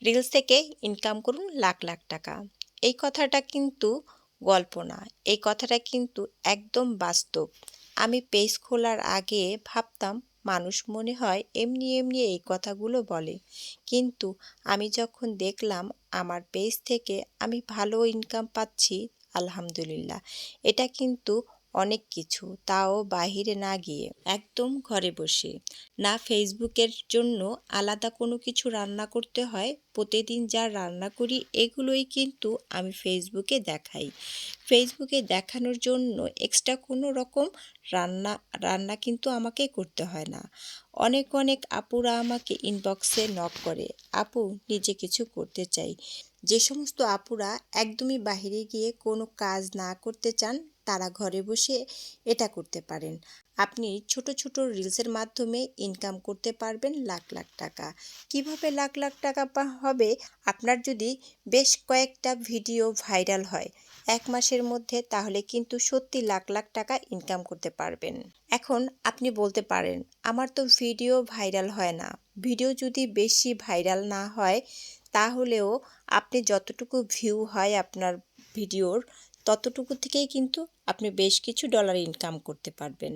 Reels থেকে income করুন লাখ লাখ টাকা। এই কথাটা কিন্তু গল্প না, এই কথাটা কিন্তু একদম বাস্তব। আমি পেজ খোলার আগে ভাবতাম মানুষ মনে হয় এমনি এমনি এই কথাগুলো বলে, কিন্তু আমি যখন দেখলাম আমার পেজ থেকে আমি ভালো ইনকাম পাচ্ছি, আলহামদুলিল্লাহ, এটা কিন্তু অনেক কিছু, তাও বাহিরে না গিয়ে একদম ঘরে বসে। না ফেসবুকের জন্য আলাদা কোনো কিছু রান্না করতে হয়, প্রতিদিন যা রান্না করি এগুলোই কিন্তু আমি ফেসবুকে দেখাই। ফেসবুকে দেখানোর জন্য এক্সট্রা কোনো রকম রান্না রান্না কিন্তু আমাকে করতে হয় না। অনেক অনেক আপুরা আমাকে ইনবক্সে নক করে, আপু নিজে কিছু করতে চাই। যে সমস্ত আপুরা একদমই বাহিরে গিয়ে কোনো কাজ না করতে চান, তারা ঘরে বসে এটা করতে পারেন। আপনি ছোট ছোট রিলসের মাধ্যমে ইনকাম করতে পারবেন লাখ লাখ টাকা। কিভাবে লাখ লাখ টাকা হবে? আপনার যদি বেশ কয়েকটা ভিডিও ভাইরাল হয় 1 মাসের মধ্যে, তাহলে কিন্তু সত্যি লাখ লাখ টাকা ইনকাম করতে পারবেন। এখন আপনি বলতে পারেন, আমার তো ভিডিও ভাইরাল হয় না। ভিডিও যদি বেশি ভাইরাল না হয়, তাহলেও আপনি যতটুকু ভিউ হয় আপনার ভিডিওর, ততটুকু থেকেই কিন্তু আপনি বেশ কিছু ডলার ইনকাম করতে পারবেন।